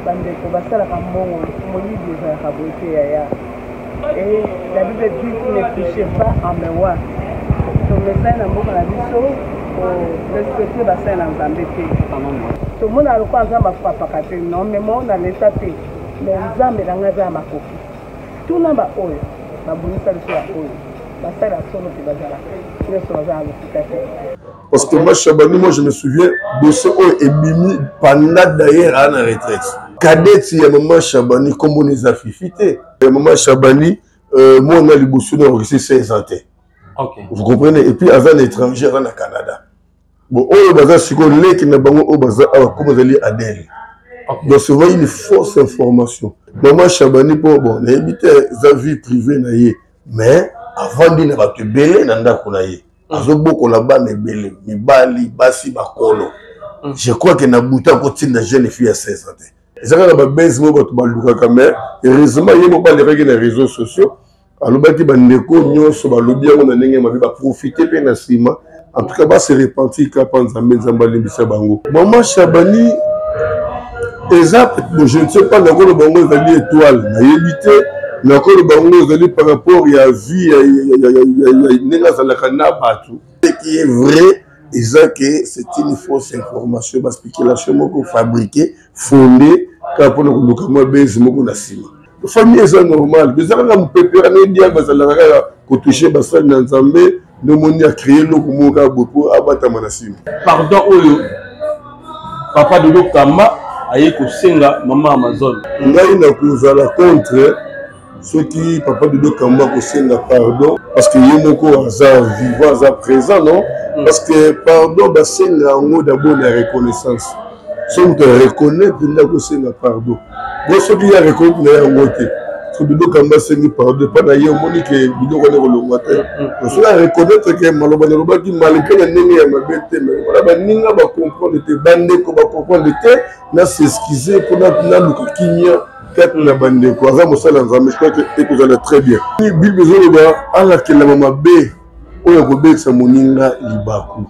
bandeko basalaka mbongo moyibi ezalaka boye te yaya. Et la Bible dit qu'il ne touchez pas en mémoire. Donc le saint n'amboka na biso respecter bassin na Nzambe te. To mona lokwa Nzambe afapaka te non mais moi na l'état te. Mais Nzambe na ngaza ya makoki. Tout namba oyo babunisa biso ya oyo. Basala solo te bazala. Nyonso bazala lokita te. Parce que moi, Chabani, moi je me souviens de ce qu'on est mimi pendant d'ailleurs à la retraite. Cadet, il y a maman Chabani, comme on les a fifité. Maman Chabani, moi on a les boussons d'enregistrer 16 ans. Vous comprenez? Et puis avant l'étranger, on a Canada. Bon, on a ce qu'on est qui n'a pas comme vous allez Adèle. Donc c'est vraiment une fausse information. Maman Chabani, bon, on a évité sa vie privée, mais avant de ne pas te bêler, on a qu'on Azoboko la bas nebele, mibali, basi, bakolo. Je crois que Nabuta continue de jeune fille à 16 ans. Et ça, on a baisse moi pour baluka caméra. Heureusement, il y a pas les règles des réseaux sociaux. Alors, bati bandeko nyo so balobia on a nenge ma ba profiter pe na sima. En tout cas, ba se repentir ka panza menzamba lebisa bango. Maman Chabani, exact, je ne sais pas encore le bango ezali étoile. Na yebité Nakolo bango zali par rapport à la vie, ce qui est vrai, c'est une fausse information, une spéculation fabriquée, fondée, car pour nous, nous avons la cime. La famille est normale. Nous avons préparé des diables pour toucher Bassal Nanzambé, nous avons créé le Koumoka pour abattre Manassim. Pardon, papa de Lokama a été Senga, maman Amazon. Nous avons la contre. Ceux qui, papa de deux Kamba, pardon, parce que Yemoko a vivant, à présent, non? Parce que, pardon, c'est d'abord la reconnaissance. Si on te reconnaît, c'est pardon. Moi, ceux qui ont reconnu, ceux de deux Kamba, c'est pardon. Pas d'ailleurs, on dit que Bido connaît le matin. On se reconnaître que Malobanoba qui malgré la néné à ma bête, mais voilà, Ninga va comprendre tes bandés, qu'on va comprendre tes, n'a s'excuser pour n'a Kinya. La bande de quoi, ça je crois que vous allez très bien. Bible besoin de la maman B, ou la Robert Samoninga Libaku.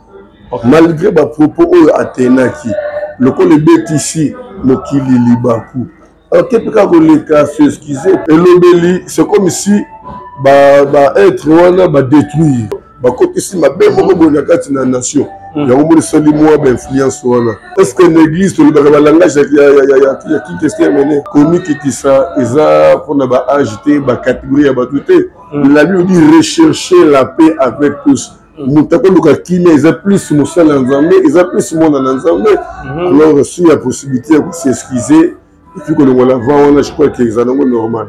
Malgré ma propos, ou Athénaki, le col est ici, Mokili Libaku. Alors, qu'est-ce que les cas s'excuser? Et l'obéli, c'est comme si, être, on a détruire. Côté si ma belle la nation. Il y a un seul mot d'influence. Est-ce que l'église, le langage, il y a qui testé mené, comique qui ça, ils ont pour agiter, catégorie à battuter. La Bible dit rechercher la paix avec tous. Nous avons ils ont plus de seul ensemble, ils ont plus de monde en ensemble. Alors, s'il y a possibilité de s'excuser, et puis qu'on va voir, je crois qu'ils en ont normal.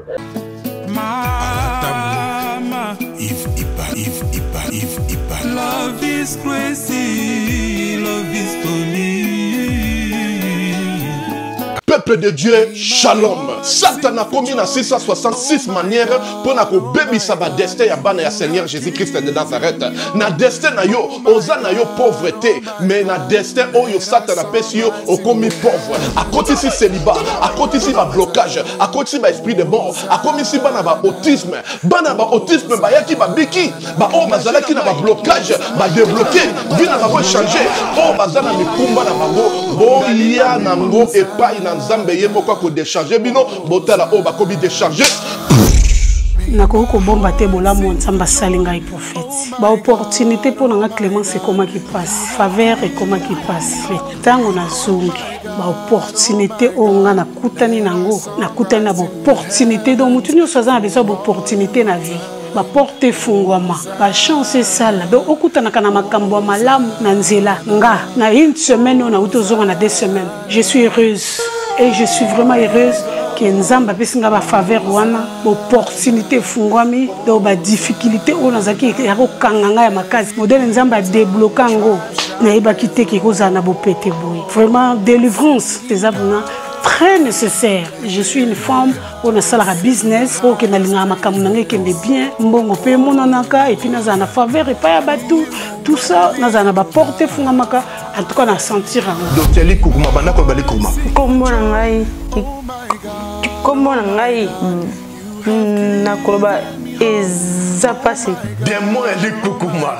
Love is crazy, love is funny. Peuple de Dieu, shalom. Satan a commis dans 666 manières pour que baby saba destin ya bana ya Seigneur Jésus-Christ de Nazareth. Na destin na yo, oza na yo pauvreté, mais na destin oyo Satan a pesi yo au commis pauvre. À côté si célibat, à côté si ba blocage, à côté si ba esprit de mort, à côté si bana ba autisme ba yaki ba biki, ba o bazala ki na ba blocage, ba débloquer, vie na ba changer, o bazala mi kumba na bango, bo ya na ngo epai na Nzambe yemo kwa ko décharger bino botala o ba kobi décharger. Nako ko bomba te bolamu Nzambe salinga et prophète. Ba opportunité pour nga Clémence comment qui passe, faveur et comment qui passe. Tango na zungi. Ba opportunité o nga na kutani nango, na kutani na opportunité donc mutu nyoso za besoin d'opportunité na vie. Ba porte fungwama, ba chance sala. Donc okutana kana makambo malamu na nzela nga na une semaine on a utozonga na 2 semaines. Je suis heureuse et je suis vraiment heureuse que Nzamba pesinga ba faveur wana, ba opportunité fungwami, donc ba difficulté on a zaki ya ko kanganga ya makazi. Modèle Nzamba débloquango na iba kité ki koza na bo pété boy. Vraiment délivrance des abonnés très nécessaire. Je suis une femme on a salara business pour que nalinga makamunanga kende bien mbongo pe monanaka et puis naza na faveur et pas ya batou tout ça naza na ba porter fungamaka en tout cas na sentir Docteur Likuma bana ko bali kuma kombo na ngai na koloba eza passé démon Likuma.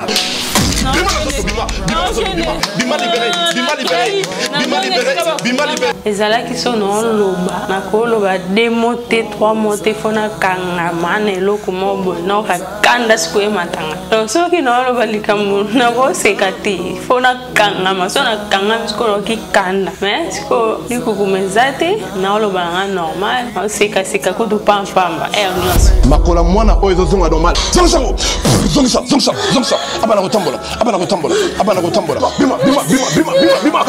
ezalaki so naoloba nakoloba 2 mots te 3 mots te fo nakangama na eloko moko boye nakokakanda sikoyematanga donc soki naoloba likambo nakoseka te fo nakangama so nakangami siko nakokikanda mais siko likukuma eza te naoloba nanga normal naosekaseka kutu pampamba nyonso makola mwana oyo ezozonga normal zongisa abana kotambola bima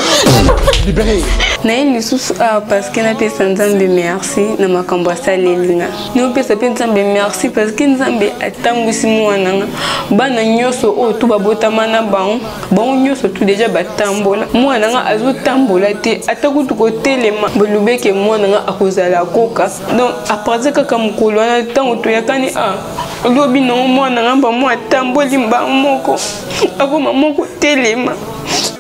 libéré naye lisusu awa parce que napesa nzambe merci na makambo asalelinga naopesa mpe nzambe merci parce que nzambe atambwisi mwananga bana nyonso oyo to babotama na bango nyonso tu deja batambola mwananga azotambola te ata kutu kotelema bolobeke mwananga akozala koka donc apartir kaka mokolo wana ntango toyakani olobi nango mwananga bamo atamboli mbango moko akoma moko telema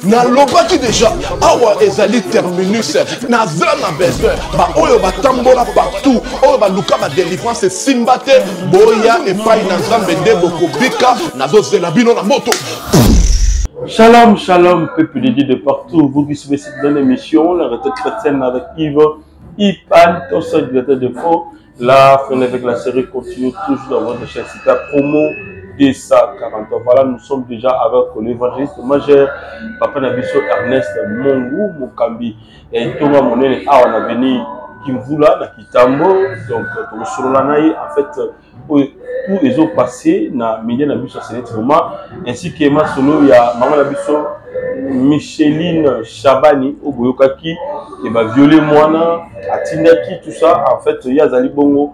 nalobaki deja awa ezali terminus naza na besoin baoyo batambola partout oyo baluka badelivrance esimba te boya epai na nzambe nde bokobika nazozela bino na moto. Shalom, shalom, peuple de Dieu de partout. Vous qui suivez cette bonne émission, la retraite chrétienne avec Yves Ipan, ton seul directeur de fond. Là, on est avec la série continue toujours dans votre chaîne. C'est la promo des 140 ans. Voilà, nous sommes déjà avec l'évangéliste majeur, Papa Nabiso Ernest Mongou Mokambi. Et tout le monde est à venu Kimvula, na Kitambo. Donc, en fait, tout les autres passés na milieu Nabiso Sénétrement, ainsi que ma solo, il y a Maman Nabiso Micheline Chabani au Boyokaki qui va violer Moana, Atinaki, tout ça. En fait, il y a Zali Bongo,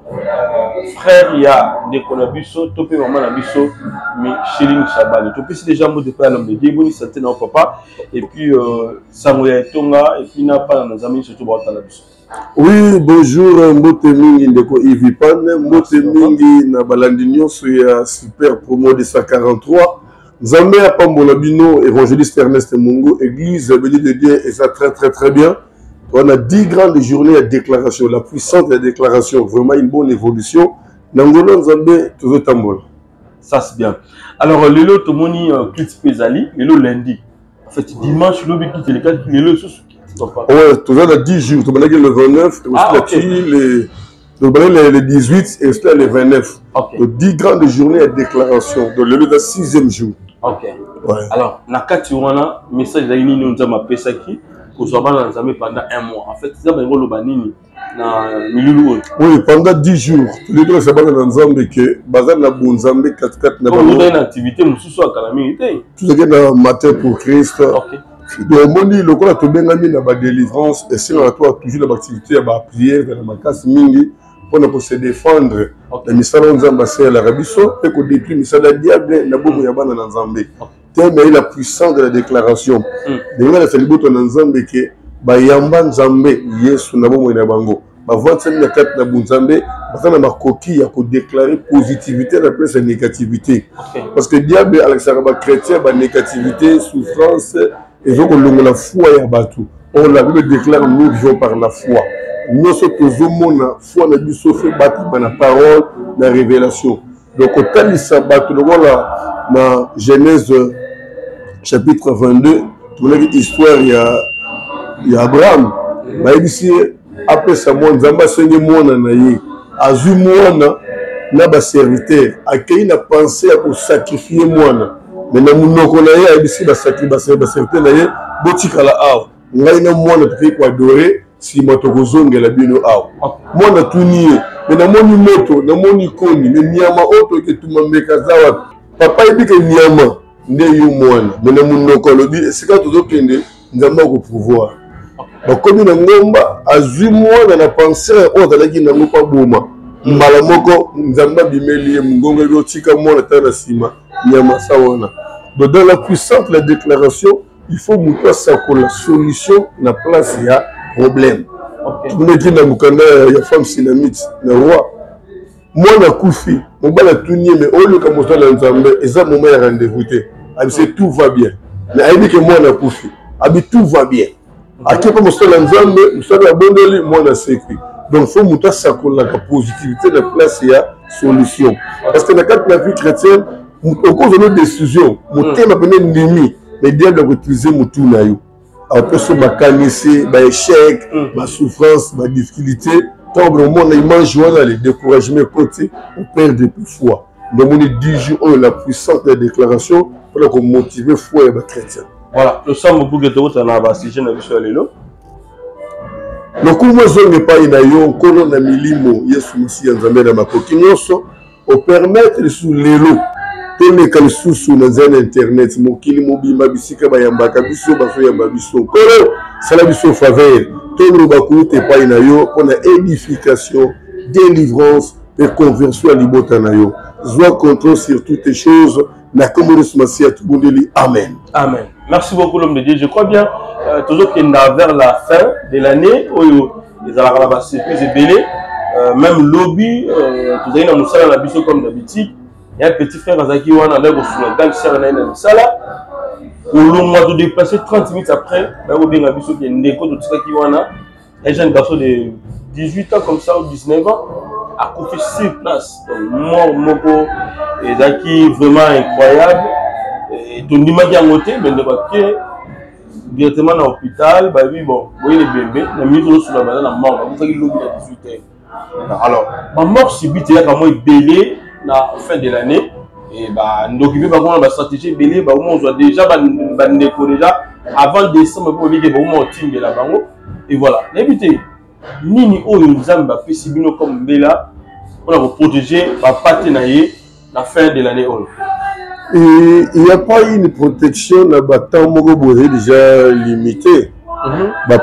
frère, il y a Nekonabiso, Topé Maman Nabiso Micheline Chabani. Topé, c'est déjà un mot de père, l'homme de Déboni, c'était notre papa. Et puis, Samoya Tonga, et puis, n'a pas dans nos amis, surtout Nabiso. Oui, bonjour, Mbote Mingi Ndeko Ivipan, Mbote Mingi na Balandinyo, sur super promo de 143. Nzambe à Pambola Bino, évangéliste Ernest Mungo, église bénie de Dieu, et ça très bien. On a 10 grandes journées à déclaration, la puissante des déclarations, vraiment une bonne évolution. Nangolo Nzambe, toujours Tambola. Ça c'est bien. Alors, le lot, Tomoni, Kit Pezali, le lot lundi. En fait, dimanche, le lot, le lot, ouais, toujours dans 10 jours, tu le 29, le 18 et le 29. Okay. Donc 10 grandes journées à déclaration. Donc le 6e jour. Ok. Ouais. Alors, Nakati Wana, message d'Aini nous a appelé ça qui pour pendant 1 mois. En fait, c'est ça le Banini. Oui, pendant 10 jours. Tous les deux, c'est pas dans Zambé que Bazar na Bunzambé 4-4 na Bango. On a une activité, nous sommes à la minute. Tout ce qui est dans matin pour Christ. Ok. Donc, mon dit, le coup, tu as mis dans la délivrance, et si on a toujours l'activité, la prière, la casse mingi, pour se défendre. Les missions de Zambé, la Rabiso, et qu'on détruit les missions de diable, la boum yabana dans Zambé. Mais la puissance de la déclaration. Les gens qui ont dans Zambé, que Bayamba Zambé, Yesu, Nabo Yabango. Ma voix, c'est une carte de Zambé, parce que ma coquille a déclaré positivité, la place de négativité. Parce que le diable, avec sa chrétien, la négativité, souffrance, et donc on a la foi et abattu. On la Bible déclare nous vivons par la foi. Nous sommes tous au monde, la foi n'a pas fait battre par la parole, la révélation. Donc au temps du sabbat, dans Genèse chapitre 22, tu as une histoire, il y a Abraham. Ici, après ça, moi, Zamba Seigneur Mona naïe, Azu Mona, n'a pas serviteur, à qui il a pensé à sacrifier Mona. Mais na munoko na ye abisi ba serviteur na ye botika la awa ngai na mwana tuki ko adorer si motoko zongela bino awa mwana tuniye mais na moni moto na moni koni mais nyama oto ke tumambeka zawa papa ibike nyama nde yo mwana mais na munoko lobi esika tozo kende nzamba ko pouvoir bakomi na ngomba azwi mwana na penser o dalaki na ngopa boma mbala moko nzamba bimeli ye mungongo yo tika mwana tana sima nyama sawana. Donc dans la puissance de la déclaration, il faut montrer ça comme la solution, la place il y a problème. Tout le monde dit dans Mukanda il y a femme synamite, le roi. Moi na koufi, mon bala tournier mais au lieu que moi dans Nzambe, et ça moment il rendez-vous c'est tout va bien. Mais il dit que moi na koufi, abi tout va bien. À qui pas moi dans Nzambe, nous sommes abandonnés moi na sécurité. Donc il faut montrer ça comme la positivité, la place il y a solution. Parce que dans la vie chrétienne au cause de nos décisions, mon thème appelé l'ennemi, mais Dieu doit utiliser mon tout naïo. après ça bakanisi échec souffrance difficulté tant vraiment on image voilà les découragements côté on perd de foi donc on est 10 jours la puissante déclaration pour motiver foi et chrétien. Voilà, le sang pour que tu aies un sujet na biso lelo. Donc moi je ne pas ina yo kono na milimo Yesu Masiya nzambe na makoki nyonso au permettre sous lelo tele kal susu na zone internet mokili mobima bisika bayambaka biso baso yamba biso kono sala biso faveur tolo bakute pa ina yo pour édification, délivrance et conversion à libota na yo. Sois contrôle sur toutes les choses na comme Yesu Masiya tout monde dit amen. Amen. Merci beaucoup l'homme de Dieu. Je crois bien toujours qu'il est vers la fin de l'année où ils allaient avoir surprise et belé. Même lobby, tout ça, nous sommes dans la comme d'habitude. Il y a un petit frère Azaki Wana, là, au Soudan, qui est dans la salle. Où l'on m'a dépassé 30 minutes après, là, où bien la biso qui est une déco de tout ça qui Wana, un jeune garçon de 18 ans comme ça, ou 19 ans, a coupé sur place. Donc, Moko, et Zaki, vraiment incroyable. Et ton image à côté, mais le papier, directement dans l'hôpital, bah oui, bon, vous voyez les bébés, la mise sur la banane, la mort, vous savez, l'eau à 18 h. Alors, ma mort subite, il y a quand même belé à la fin de l'année. Et bah, nous occupons par contre la stratégie belé, bah, au moins, on doit déjà, déjà, avant décembre, pour dire que au moins, on tient de la bango. Et voilà. L'éviter, Nini, oh, nous avons fait si bien comme Bella, on a protégé, bah, patenailler, la fin de l'année. Et il n'y a pas une protection dans le déjà limitée.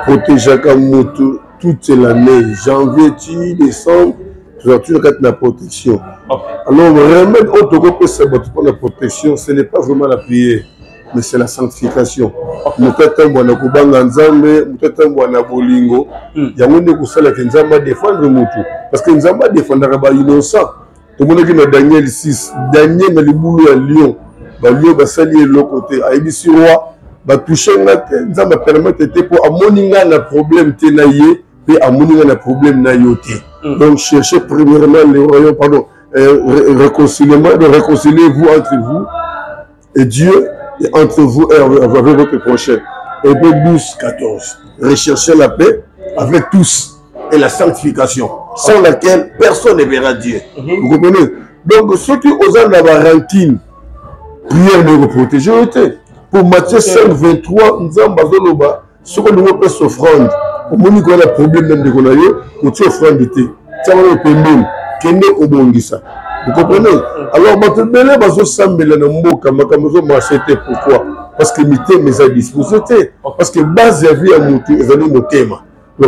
Protéger comme toute l'année, janvier, décembre, tu as la protection. Alors, vraiment, pour la protection, ce n'est pas vraiment la prière, mais c'est la sanctification. Nous avons bolingo, il y a un défendre parce que nous avons défendre innocent. Tout le monde qui Daniel 6, Daniel na libulu à Lyon, Lyon va saluer l'autre côté. A Ibisi roi, va toucher nous va permettre pour amoninga na problème tenaye, puis amoninga na problème na yoté. Donc cherchez premièrement les royaumes, pardon, réconciliement, réconciliez-vous entre vous et Dieu et entre vous et avec votre prochain. Hébreux 12-14. Recherchez la paix avec tous. Et la sanctification, sans laquelle personne ne verra Dieu. Vous comprenez? Donc, ceux qui osent avoir la rancune, prière de vous protéger, pour Matthieu 5, 23, nous avons besoin de ce que nous avons s'offrande. Au moment où on a un problème même de qu'on a eu, on tient offrande de thé. Ça va nous permettre vous comprenez? Alors, maintenant, nous avons s'embêter dans le mot, pourquoi? Parce que nous avons mes dispositions. Parce que base de la vie à mon tour, ils ont nos thèmes. Le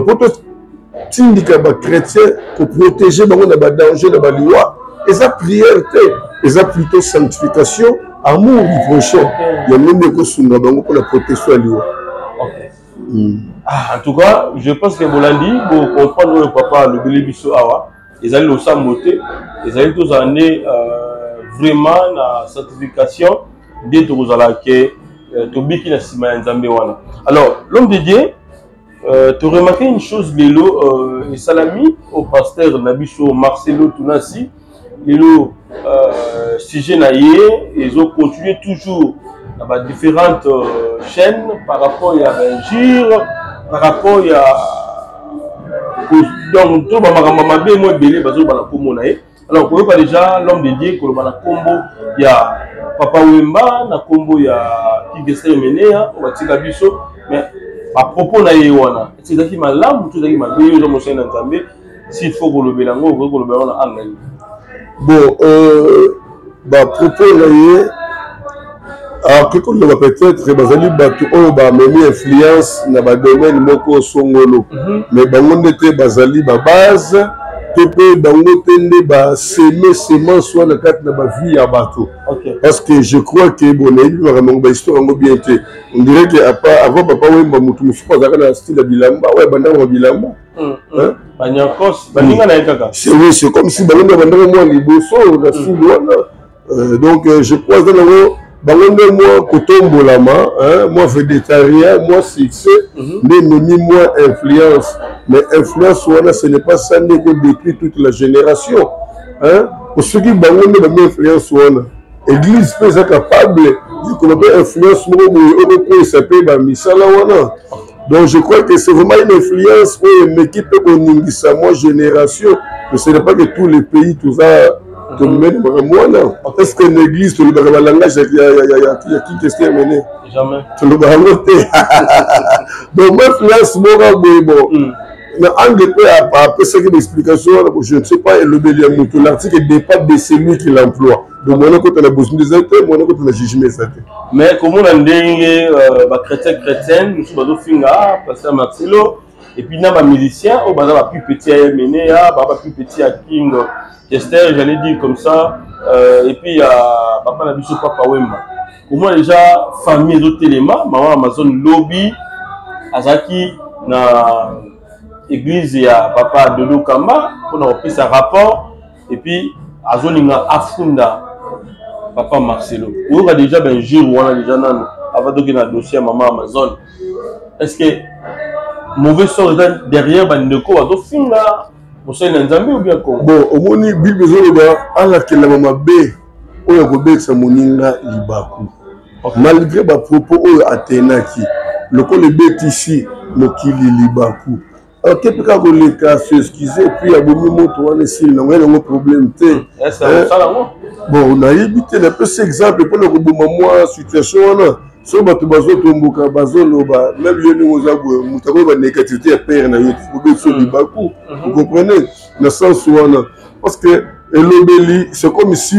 tindika ba chrétien pour protéger bango na ba danger na ba liwa et sa prière et sa plutôt sanctification amour du prochain il y a même que sunga bango pour la protection à liwa. En tout cas je pense que Bolandi pour comprendre le papa le belé biso awa ils allaient au samoté ils allaient tous années vraiment la sanctification dès que vous allez que tobiki na sima nzambe wana. Alors l'homme de Dieu tu as remarqué une chose, Lélo, et Salami, au pasteur Nabiso Marcelo Tounassi, Lélo, sujet naïe, ils ont continué toujours dans différentes chaînes par rapport à Ingir, par rapport à. Donc, tout le monde est belé, alors, vous voyez déjà l'homme de Dieu, il y a Papa Wemba, il y a Kigese Menea, on va tirer Biso, mais. À propos de Yawana, c'est ça qui m'a l'âme, tout ça qui m'a dit, je me suis entendu, s'il faut que le bélango, que le bélango en Allemagne. Bon, à propos de alors, que qu'on va peut-être, Bazali Batu, on va mener influence dans le domaine Moko Songolo. Mais on était Bazali, ma base, tu peux s'aimer seulement soit dans la vie à bateau. Parce que je crois que bon, histoire bien été. On dirait qu'avant papa Wemba mutu musupa zaka na style bilamba, ouais bandanga bilamba. C'est oui, c'est comme si bandanga moi liboso na style donc je crois dans le bandanga moi kotombolama, moi végétarien, moi succès, mais moi influence. Mais influence ce n'est pas ça qui détruit toute la génération. Pour ceux qui bandanga influence l'église peut être capable comme influence, il s'appelle Misala Wana. Donc je crois que c'est vraiment une influence pour une équipe de moi génération. Mais ce n'est pas que tous les pays, tout ça, est-ce que l'église, tout le langage, il y a qui question mené? Jamais. Tout le donc moi, influence, bon. Mais en Angleterre, après cette explication, je ne sais pas, l'article dépend de celui qui l'emploie. Donc, moi, quand on a besoin des acteurs, moi, quand on a jugé ça. Mais comme on a dit, chrétien, nous sommes dans Finga, pasteur Marcelo, et puis, nous sommes musiciens, on va plus petit à Yéméné, plus petit à King, Chester, j'allais dire comme ça, et puis, papa n'a pas Papa Wemba. Comment déjà, famille d'autres éléments, maman Amazon Lobby, Azaki, na église ya papa Dodo Kamba pour nous faire un rapport et puis azoninga afunda papa Marcelo. On a déjà ben jour on a déjà avant de gagner un dossier maman Amazon. Est-ce que mauvais sort derrière bandeko azofinga pour ça il nzambe ou bien comment? Bon, au moni bible zoloba ala ke la mama B oyo ko be sa moninga libaku. Malgré ba propos oyo atenaki le ko le bet ici mokili libaku. Alors, qu'est-ce que vous voulez s'excuser et puis il y a beaucoup de gens qui ont un problème. Bon, on a évité un peu cet exemple pour le moment, situation. Si on a tout basé, même si on a une négativité à perdre, vous comprenez? Dans le sens où on a. Parce que c'est comme si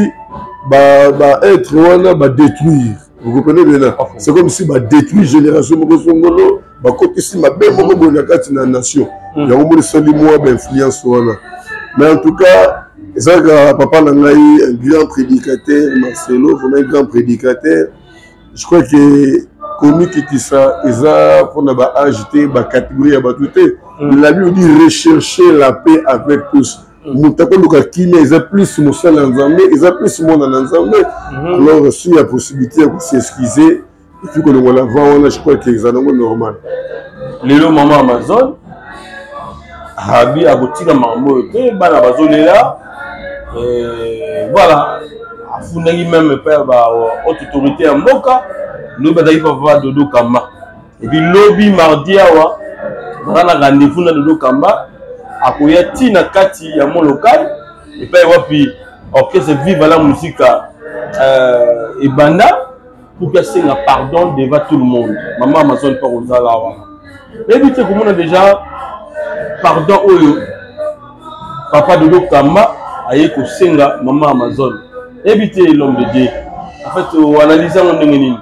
être va détruire. Vous comprenez bien? C'est comme si va détruire la génération de bah côté si ma belle maman bonne carte na nation il y a au moins soli moi influence voilà mais en tout cas ça papa nangai un grand prédicateur Marcelo vraiment un grand prédicateur je crois que comique qui ça ils pour na ba agiter ba catégorie ya ba tout la Bible dit rechercher la paix avec tous mutako luka kimia ils a plus mosala nzambe ils a plus monde na nzambe alors si il y a possibilité de s'excuser. Et puis quand on la vend, je crois que c'est normal. Les maman Amazon, Habi a boutique à Mambo, et bana bazolela, voilà, a fondé même père haute autorité à Moka, nous bataille papa Dodo Kamba. Et puis lobby mardi awa, on a rendez-vous na Dodo Kamba, a koyati na kati ya mon local, et puis orchestre vive la musique et banda. Pour que c'est un pardon devant tout le monde. Maman Amazon par aux alawa. Et puis comme on a déjà pardon oyo. Papa Dodo Kamba aye ko senga maman Amazon. Et puis l'homme de Dieu. En fait, on analyse mon ndengeni.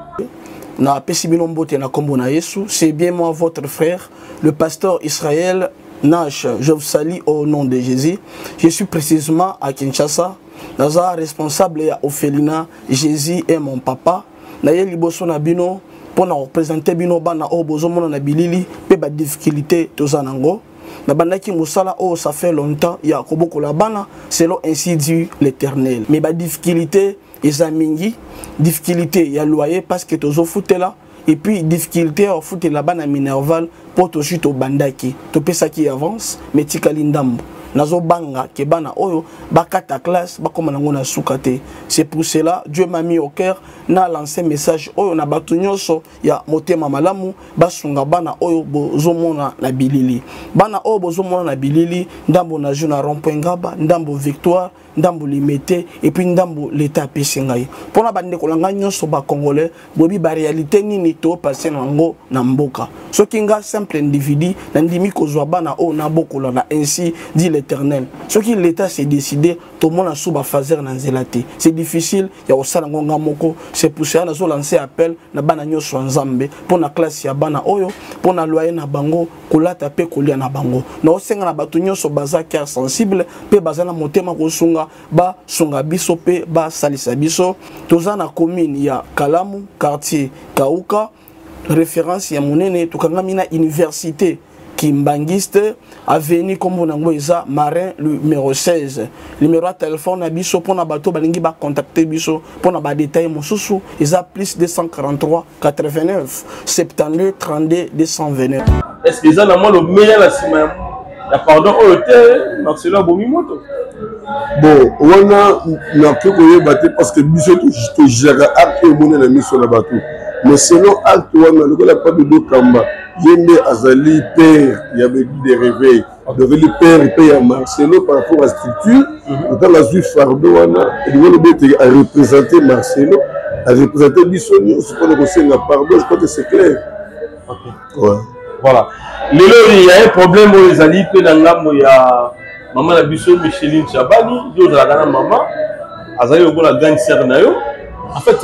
Na pesi binombote na kombo na Yesu, c'est bien moi votre frère, le pasteur Israël Nash. Je vous salue au nom de Jésus. Je suis précisément à Kinshasa. Naza responsable à Ophelina. Jésus est mon papa. Naye liboso na bino pour représenter bino bana o bozomona na bilili pe ba difficulté tozanango na bandaki musala o ça fait longtemps ya koboko la bana selon ainsi dit l'Éternel mais ba difficulté ezamingi difficulté ya loyer parce que tozo futela et puis difficulté au foot la bana minerval pour to chute au bandaki to pesa qui avance mais tikali ndambo nazo banga ke bana oyo bakata classe bakoma nango na sukate. C'est pour cela Dieu m'a mis au cœur na lancé message oyo na batu nyonso ya motema malamu basunga bana oyo bozomona na bilili bana oyo bozomona na bilili ndambo na juna rond-point Ngaba ndambo Victoire ndambo Limete et puis ndambo l'état pesingai pona bande kolanga nyonso ba congolais bobi ba réalité nini to passer nango na mboka soki nga simple individu na ndimi kozwa bana oyo na bokola na ainsi dit l'Éternel soki l'état s'est décidé tout le monde a sous ba fazer na nzelate c'est difficile ya osala ngonga moko. C'est pour ça que nous lancé appel na bana nyonso nzambe pour na classe ya bana oyo pour na loyer na bango kolata pe kolia na bango na osenga na batu nyonso baza cœur sensible pe baza na motema kosunga ba sunga biso pe ba salisa biso toza na commune ya Kalamu quartier Kauka référence ya monene tukangami na université Kimbangiste avenue comme on a Marin numéro 16 numéro de téléphone à biso pour na bateau balingi ba contacter biso pour na ba détail mosusu isa plus 243 89 72 32 229. Est-ce que ça na moi le meilleur la sima ya pardon oyo te Marcelo abomi moto. Bon, on a que parce que biso to jara acte mon na miso na bato. Mais selon acte on a le pas de deux kamba. Yende Azali père, il y avait des réveils. Devait le père et père Marcelo par rapport à la structure. Dans la juif fardo on a le but à représenter Marcelo, à représenter Bissonio, ce qu'on a reçu la pardon, je crois que c'est clair. OK. Ouais. Voilà. Il y a un problème où les alliés que dans l'âme il y a maman la Bissonio Micheline Chabani, deux à la maman, Azali au la grande sœur nayo. En fait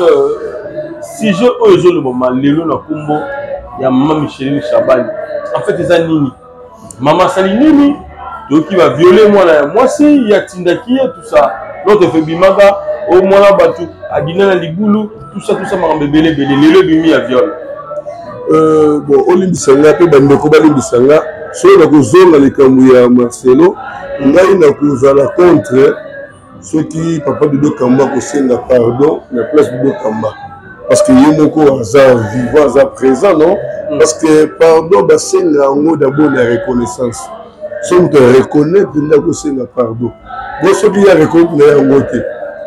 si je au le moment Lélo na Kumbo, il y a maman Micheline Chabani. En fait les anini. Maman Salinini, donc qui va violer moi si il y a Tindaki tout ça. L'autre fait bimaga au moins là batu adina na libulu tout ça m'a belé Lélo bimi à viol. Bon, Olimbisanga, pe bandeko balimbisanga, so na kozonga likambo ya Marcelo, ngai na kozala contre ceux qui papa de Dokamba kosenga pardon na place de Dokamba. Parce que yemoko aza vivant, aza présent, non? Parce que pardon basenga ngo d'abord la reconnaissance. Si on te reconnaît, tu n'as kosenga pardon. Bon, ceux qui a reconnu na yango te.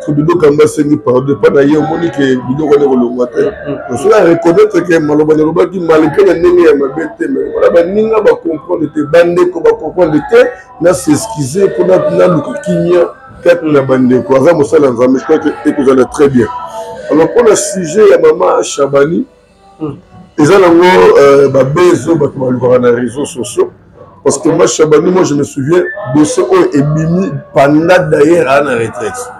Bido Kamba sengi pardon pas d'ailleurs moni que bido ko le water on se reconnaître que maloba loba ki malgré na ndenge ya mabete mais voilà ba ninga ba comprendre te bande ko ba comprendre te na s'excuser pour na luka kinya kat na bande ko za mosala nzambe je crois que vous allez très bien. Alors pour le sujet ya maman Chabani ils ont ba bezo ba ko ba na réseaux sociaux parce que moi Chabani moi je me souviens de ce et Mimi pendant d'ailleurs à la retraite.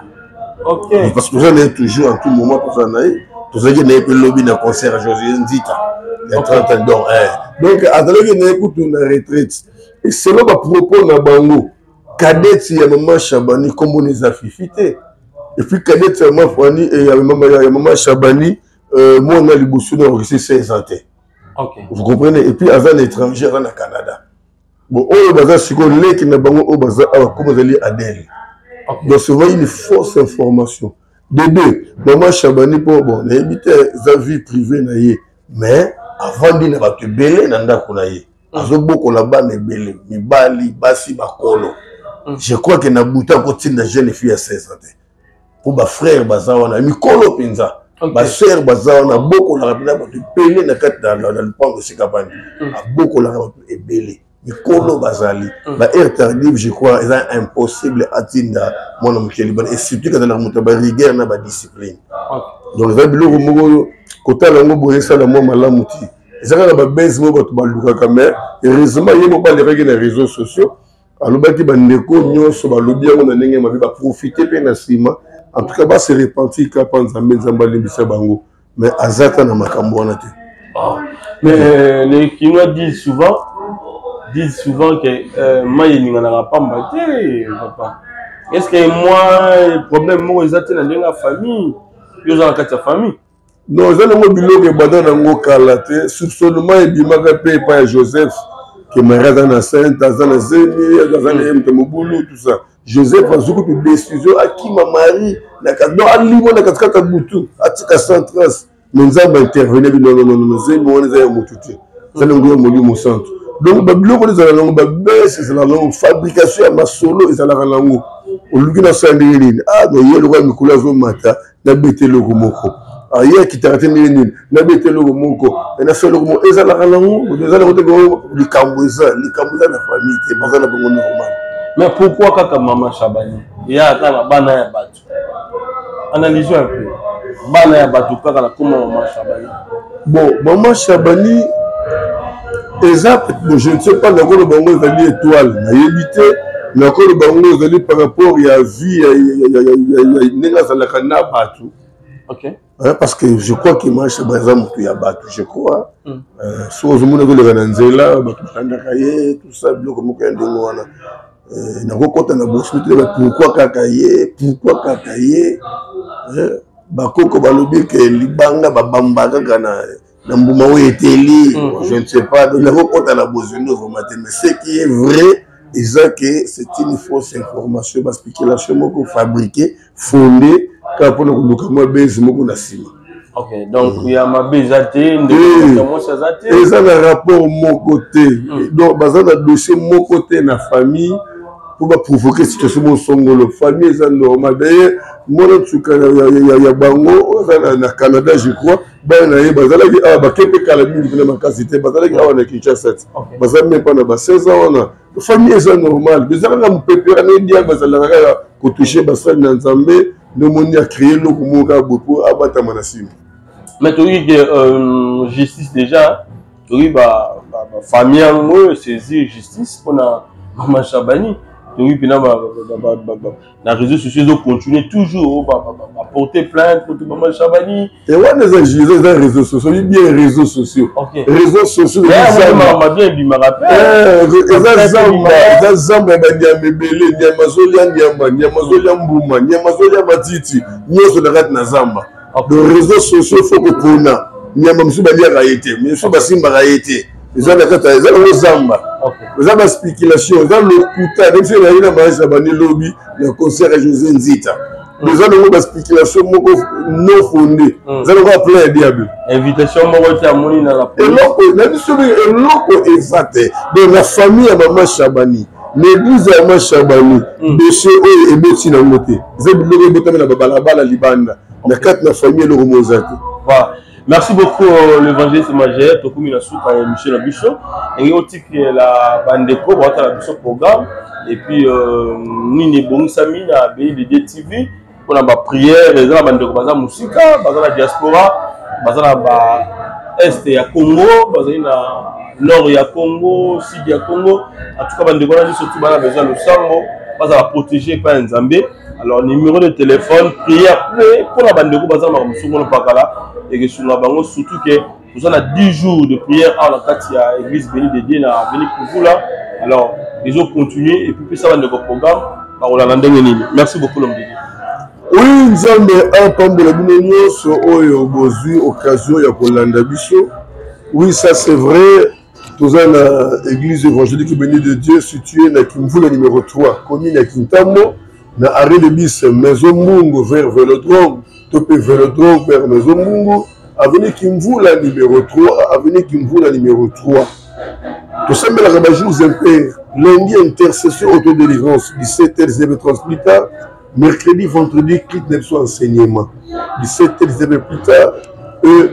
Okay. Parce que j'en ai toujours en tout moment pour ça. Tout ça qui n'est pas le lobby d'un concert à José Nzita. Il y a 30 ans d'or. Donc, à la fin, on écoute une retraite. Et selon ma propos, na bango, Cadet, il y a maman Chabani, comme on les a fifité. Et puis Cadet, il y a maman Chabani, moi on a les boussous dans le 16 ans. Vous comprenez? Et puis, avant l'étranger, on a Canada. Bon, on a ce qu'on est qui n'a pas comme vous allez Adèle. Donc, c'est vraiment une fausse information. De deux, maman Chabani, bon, on a évité sa vie privée, mais avant de ne pas te belé, nanda kunaye. Azo boko là-bas, ne belé, ni bali, basi, bakolo. Je crois que na bouta côté na jeune fille à 16 ans. Pour ma frère, bazawana, mi kolo pinza. Ma sœur, bazawana, boko la rapida, te belé na kat dans le pan de Sikapani. Boko la rapida, et belé. Mikolo Bazali, la air tardive, je crois, est impossible à atteindre mon homme qui est libre. Et surtout quand on a monté la rigueur, on a la discipline. Donc, le bureau, quand on a bourré ça, on a malamouti. Et ça, on a baisse, on a baluka caméra. Et heureusement, il n'y a pas de règles des réseaux sociaux. Alors, il y a des gens qui ont lobby, on a profité de la en tout cas, c'est répandu quand on a bango. Mais Azata n'a pas mais les Kinois disent souvent que moi il n'y en aura pas mbatté papa. Est-ce que moi le problème moi ils attendent dans la famille ils ont la famille non ils ont le billet que badon nango kalaté soupçonnement et bimaka paye pas Joseph qui m'a dans la sainte dans la zénie dans la mtembulu tout ça Joseph a joué une décision à qui ma mari na kadon alimo na katkata butu atika centras mais nous avons intervenu non zénie on les a motuté ça nous ngomoli mo centre. Donc, c'est la langue fabrication à ma solo et ça la langue. Au lieu de ça, ah, mais il y a le roi Nicolas Zomata, n'a bêté le Romoko. Ah, il y a qui t'a raté n'a bêté le Romoko. Et n'a fait le Romoko. Et ça la langue, les Cambouza, la famille, et pas la bonne normale. Mais pourquoi quand maman Chabani, il y a la banane battu? Analysons un peu. Banane battu, quand la maman Chabani. Bon, maman Chabani. Exact, je ne sais pas dans le bango ils allaient étoile, mais éviter dans le bango ils allaient par rapport à la vie, il y a la canna batou. Ok. Parce que je crois qu'il marche par exemple il y a batou, je crois. Soit je me dis le Ranzela, batou Kandakaye, tout ça, bloc comme un démon. N'a pas compté na bosse, pourquoi Kakaye, Bakoko balobi que libanga babamba kana. Je ne sais pas, nous n'avons pas la besoin de matin, mais ce qui est vrai, c'est une fausse information parce que la chose fabriquée, fondée, quand on a besoin de Ok, donc il y a ma bézate, et ça a un rapport mon côté. Donc, dans un dossier mon côté, la famille, pour provoquer cette situation, la famille est normale. D'ailleurs, moi, il y a Bango, au Canada, je crois, il y a quelques calamités qui ont été basées dans la Kinshasa. Il y a même pas 16 ans. La famille est normale. Mais ça, on peut pas dire que toucher Nzambe, nous avons créé le mouvement beaucoup à Batamanassim. Mais tu as justice déjà, tu as famille en saisir justice pour Maman Chabani. Tu as les réseaux sociaux de continuer toujours à porter plainte contre Maman Chabani. Et on a des réseaux sociaux, il y a des réseaux sociaux. Réseaux sociaux, il y a des les réseaux sociaux, il faut que tu aies. Il y a des spéculation, dans le Kouta, même si il y a eu le concert à José Nzita. Nous avons des spéculations non fondées. Nous allons plein de diables. Invitation, à Moni dans la police. Et l'autre exact. Donc la famille à Maman Chabani, l'église à Maman Chabani, de chez eux et Betty dans le côté. Vous avez vu la Babalaba, Libanda. La famille et le Romozati. Voilà. Merci beaucoup l'évangéliste Magère, Tokumi Nasuka et Michel Abicho. Et aussi la Bandeko, la programme. Et puis, Nini Bongsami, la BID TV, pour la prière, les gens Bandeko, Baza Moussika, Baza la diaspora, Baza la Est et Congo, Baza la Nord et Congo, Sud et Congo. En tout cas, Bandeko, on a surtout besoin de Sango, Baza la protéger par un Zambé. Alors, numéro de téléphone, prière pour la Bandeko, Baza la Moussika, et que sur la bango, surtout que nous avons 10 jours de prière à la Katia, l'église bénie de Dieu, à venir pour vous là. Alors, ils ont continué et puis ça va de programme. Merci beaucoup, l'homme de Dieu. Oui, nous avons un peu de la Binognio sur l'occasion de Kolanda Bicho. Oui, ça c'est vrai. Nous avons l'église évangélique bénie de Dieu située dans Kimvula numéro 3, commune à Kintamo, dans l'arrêt de bis Maison Mungo vers Vélodrome. Topé Vélodrome vers Maison Mungo, avenue Kimvula numéro 3, avenue Kimvula numéro 3. Tout ça, mais la rabat-jour impère, lundi intercession autodélivrance, 17h, 30 plus tard, mercredi, vendredi, clic soit enseignement, 17h, plus tard,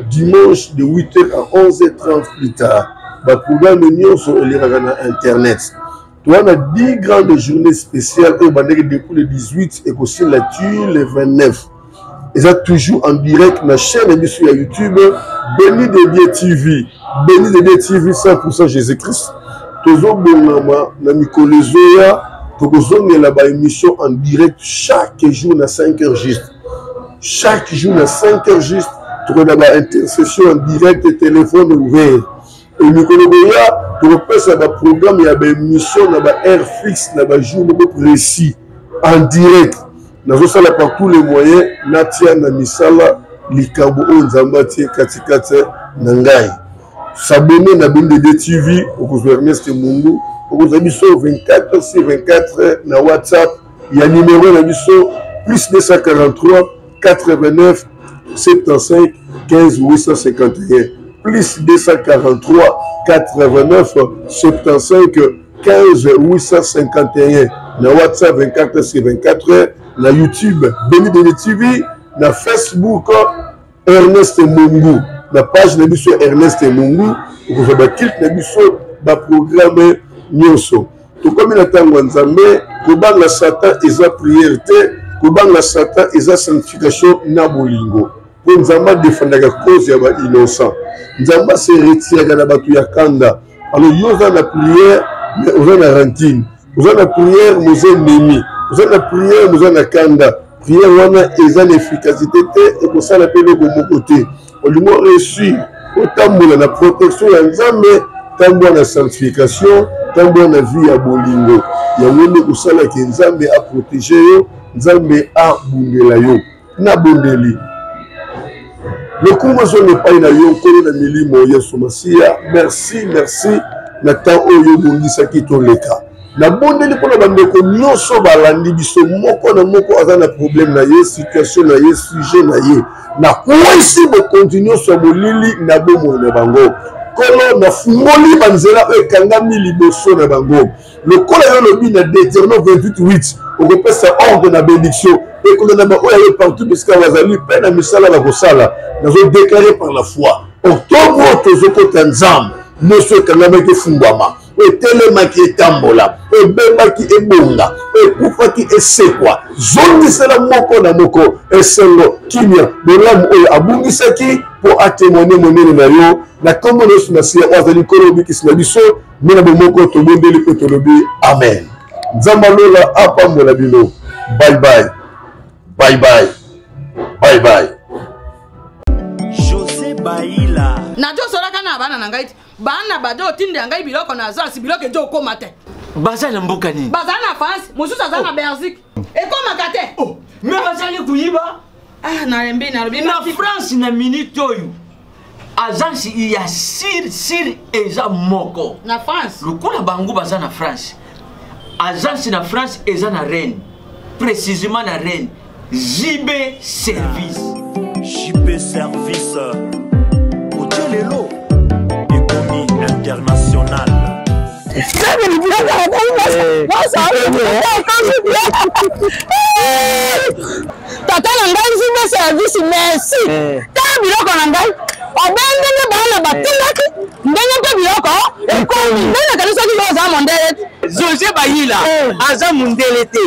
dimanche de 8h à 11h30 plus tard. Le programme de sur Internet. Tu as 10 grandes journées spéciales depuis le 18 et aussi la tue le 29. Et ça toujours en direct dans la chaîne émission YouTube Béni de Dieu TV. Béni de Dieu TV 100% Jésus-Christ. Toujours bon na Mikolezoya, toujours la émission en direct chaque jour à 5h juste. Chaque jour à 5h juste, tu as la intercession en direct et téléphone ouvert. Et Mikolezoya, tu repères ça programme, il y a une émission, il y a heure fixe, il y a un jour précis en direct. Nous avons par tous les moyens, Natia Namisala, Likabo Nzambati, Katikate, Nangai. S'abonner à BND TV, au Ernest Mungu, au 24 sur 24 na WhatsApp, il y a un numéro plus 243 89 75 15 851. Plus 243 89 75 15 851. Na WhatsApp 24 sur 24. Na YouTube, Béni de TV, na Facebook, Ernest Mungu, na page de l'émission Ernest Mungu, vous avez cliqué na l'émission, na programme Nyoso. Tout comme il attend Nzambe, Koban la Satan et sa prière, Koban la Satan et sa sanctification na bolingo. Pour Nzamba défendre la cause ya ba innocent. Nzamba se retire na batu ya kanda. Alors yoza la prière, mais oza na rantine. Oza la prière, nous ennemis. Vous avez la prière, vous avez la kanda. Prière, on a l'efficacité et pour ça, on a appelé de mon côté. On lui a reçu autant de la protection, tant de la sanctification, tant de la vie à Bolingo. Il y a un ça qui Nzambe a protégé, Nzambe a bundela. Na bundeli. Le Congo n'est pas une ayon, qu'on a mis Moya Somasia. Merci, merci. Nathan Oyo Bundisa qui ton le cas. na bondeli mpona bandeko nyonso balandi biso moko na moko aza na problème na ye situation na ye sujet na ye na kwesi bokontinue so molili na bomoi na bango kolo na fungoli banzela oyo ekangami liboso na bango lokola yo lobi na Deutéronome 28:8 okopesa ordre na bénédiction ekolo na bango oyo partout bisika bazali mpe na misala bakosala nazodéclare par la foi octobre tozokota nzambe nyonso ekangamaki efungwama etelemaki etambola ebembaki ebonga ekufaki esekwa zongisela moko na moko esengo kimia bolamu oyo abungisaki mpo atémoigne monene na yo na nkombo nyonso na sia oyo azali nkolo obikisi na biso mpe na bomoko tobondeli mpe tolobi amen. Nzambe alola apambola bino. Bye bye. Bye bye. Bye bye. José Baïla. Najo solaka na bana na ngai. Bana bado tinde ngai biloko na zasi biloko ejo koma te. Baza na mboka nini? Baza na France, mosusu aza na Belgique. Ekoma kate. Oh, mais bazali kuyiba. Ah, na rembi na lobi. Na France na minute oyo. Agence il y a sir eza moko. Na France. Lokola bango baza na France. Agence na France eza na Rennes. Précisément na Rennes. JB Service. JB Service. Otelelo. Économie internationale. Tata na ngai JB Service merci. Ta biloko na ngai. Obengene bana batindaki. Ndenge pe biloko ekomi. Ndenge kanisa ki za mondele. José Baïla aza mundele te.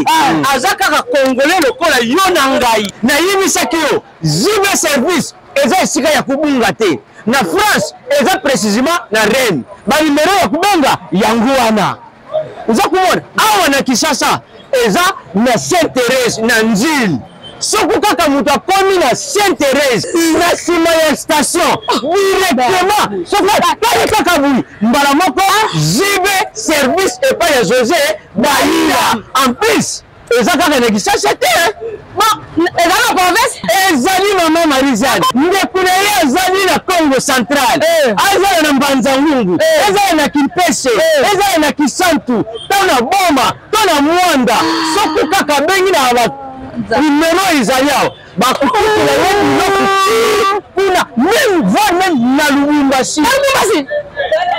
Aza kaka congolais lokola yo na ngai. Na yimisaki yo JB Service eza esika ya kubunga te. Na France eza précisément na Rennes. Ba numéro ya kubenga yango wana. Uza kumona awa na Kinshasa eza na Sainte-Thérèse na Nzil. Soko kaka mutu akomi na Sainte-Thérèse na sima ya station directement soko kaka kaka bui mbala moko JB Service epa ya José Baïla en plus eza kaka na Kinshasa te eza na province ezali mama Marizane ndekuna ye ezali na Congo central ezali na Mbanza-Ngungu ezali na Kimpese ezali na Kisantu to na Boma to na Mwanda soko kaka bengi na numéro Isaïa bakukula yetu kuna même voix même na Lubumbashi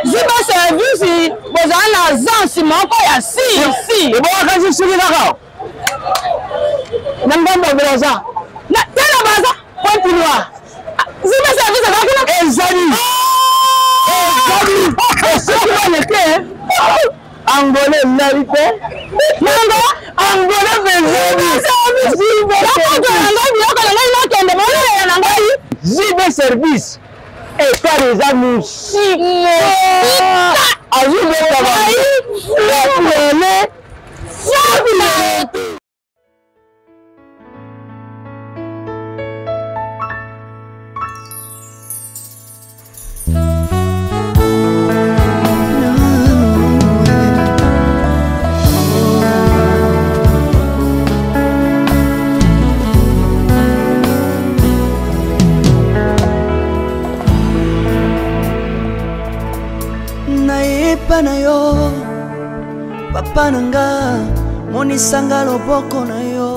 JB Service bozana agence moko ya si ebo kazi sukilaka nangamba braza na tena baza continue JB Service akakuna ezali sukilaka Angolais mérité. Nanga Angolais JB Service et par les amis na yo papa nanga monisanga loboko na yo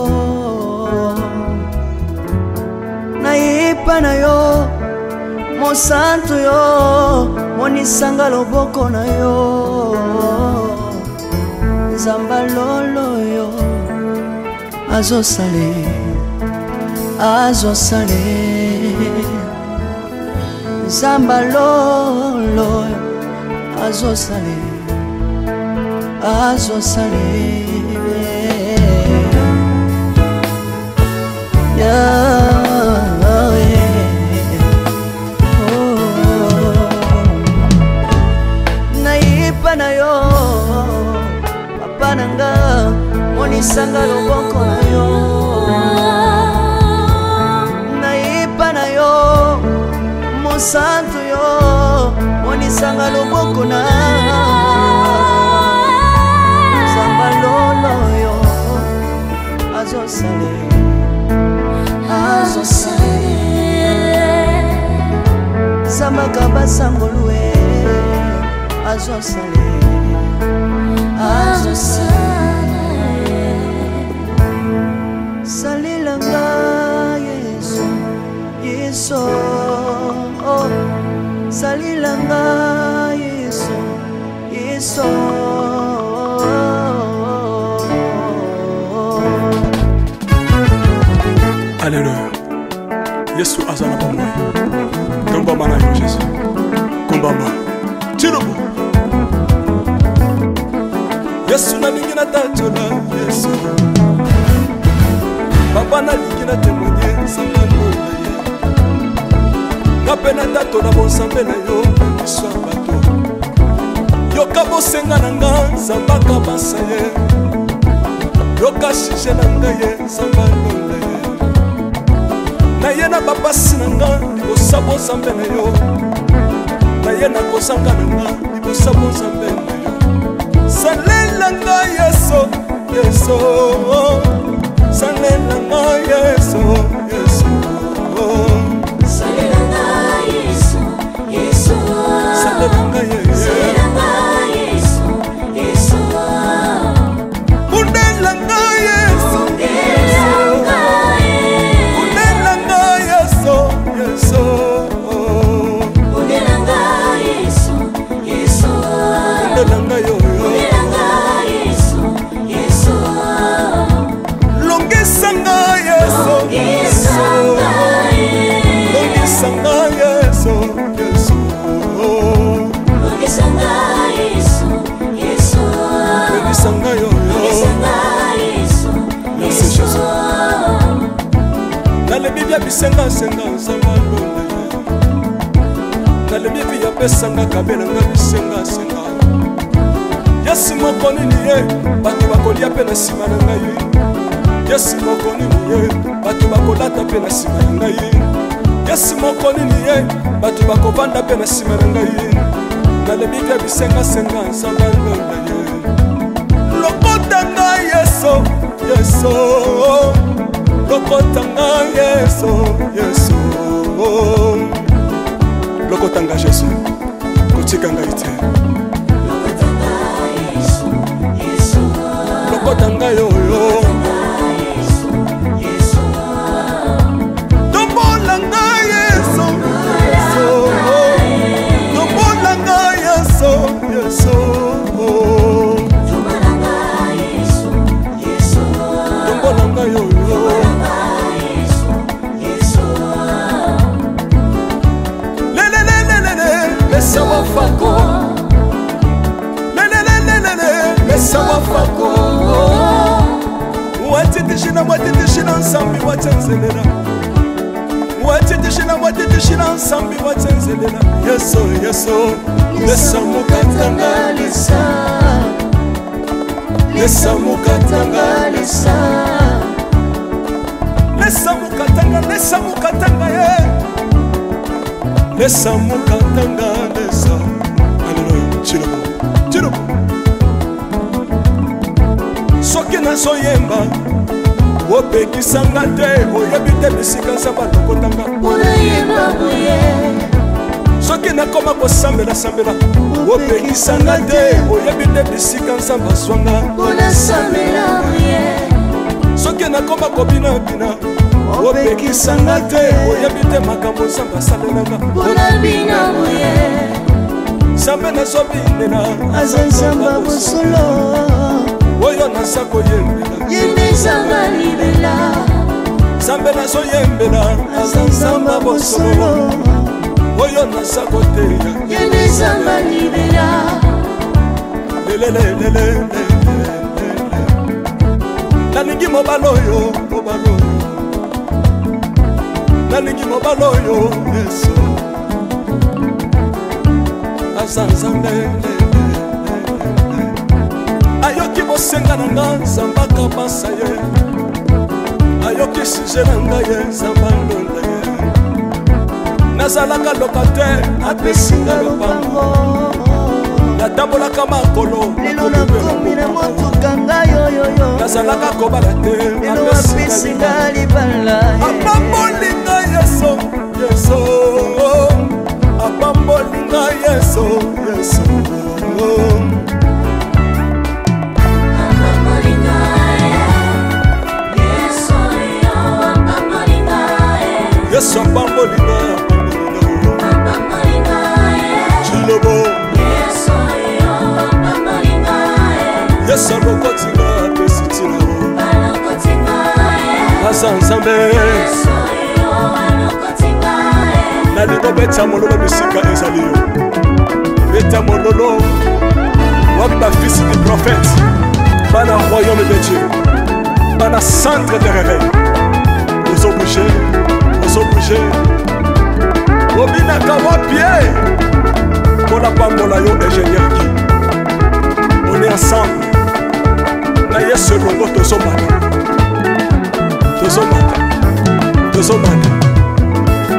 nayepa na yo mosantu yo monisanga loboko na yo nzamba lolo yo azosale nzamba lolo azosale nayipa na yo papa nanga monisanga loboko na yo nayipa na yo mosantu yo monisanga loboko na nzamba lolo yo azosale nzamba kabasangolue azosale azosala salela ngai Yesu Yesu salela ngai Yesu Yesu Alléluia. Yesu azana ba moi. Komba mana yo Jésus. Komba ba. Tirobo. Yesu na lingi na tachola Yesu. Papa na lingi na témoigner sangano na ye. Ngapena tato na bonsambe na yo iswa bato. Yoka bosenga na nga zambaka basaye. Yoka shije na nga ye sangano na ye. Na ye na babasi na nga libosa bonsambe na yo. Na ye na kozanga na nga libosa bonsambe na yo. Salela nga Yesu Yesu salela nga Yesu Yesu salela nga Yesu Yesu salela nga Yesu salela nga Yesu Yesu undela nga Yesu undela nga Yesu Yesu undela nga Yesu Yesu undela nga yo Longisanga Yesu Yesu Longisanga Yesu Yesu Longisanga Yesu Yesu Longisanga yo Longisanga Yesu Yesu Nale Biblia bisenga senga sanga londe Nale Biblia pesanga kabela nga bisenga senga Yesu moko nini ye batu bakolia pe na sima na ngai Yesu moko nini ye batu bakolata pe na sima na ngai Yesu moko nini ye batu bakovanda pe na sima na ngai Nalebi bia bisenga senga nsamba londa ye Lokota ngai Yesu Yesu Lokota ngai Yesu Yesu Lokota ngai Yesu kotika ngai te Lokota ngai yo Tombola ngai Yesu Tombola ngai Yesu Yesu Tombola ngai Yesu Yesu Tombola ngai yo Lesa wafako Lesa wafako Watitishina watitishina nsambi watenzelela Watitishina watitishina nsambi watenzelela Yesu Yesu Lesa mukatanga lesa Lesa mukatanga lesa Lesa mukatanga ye Lesa mukatanga lesa Alléluia Chilobo Chilobo Soki nazoyemba opekisanga te oyebi te bisika nzambe alokotanga unayemba boye soki nakoma kosambela sambela opekisanga te oyebi te bisika nzambe azwanga unasambela boye soki nakoma kobinabina opekisanga te oyebi te makambo nzambe asalelanga unabina boye nzambe nazobinela aza nzambe bosolo oyo naza koyembela yendezanga libela nzambe nazoyembela aza nzambe bosolo oyo naza koteya yendezanga libela lelelelelele nalingi mobala oyo nalingi mobala oyo Yesu aza nzambe ayoki bosenga na nga nzambaka basa ye ayoki suje na ngai ye nzamba ndonda ye nazalaka lokatere apesinga lopango natambolaka makolo lelo nakomi na motuka ngai oyoyo nazalaka kobala te lelo apesinga libala apambolinga Yesu Yesu apambolinga Yesu Yesu oza nzambe nalingo beta mololo bisika ezali yo beta mololo wapi bafisi du prophète bana royaume de Dieu bana centre de réveil ozobouge obinaka wapie mpona pambola yo ingénieur ki on est ensemble na yesu elongo tozomata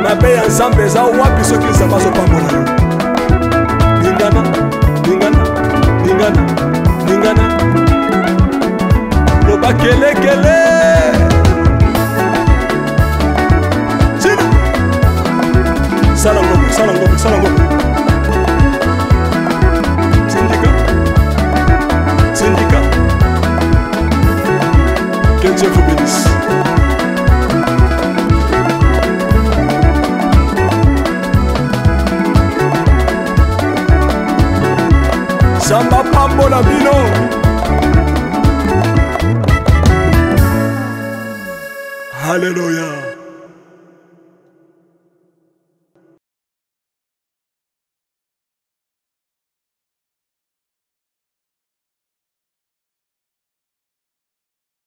mabe ya nzambe eza wapi soki nzambe azopambola yo lingana loba kelekele sina sala ngombe Syndicat que Dieu vous bénisse. Samba pambola bino. Alléluia.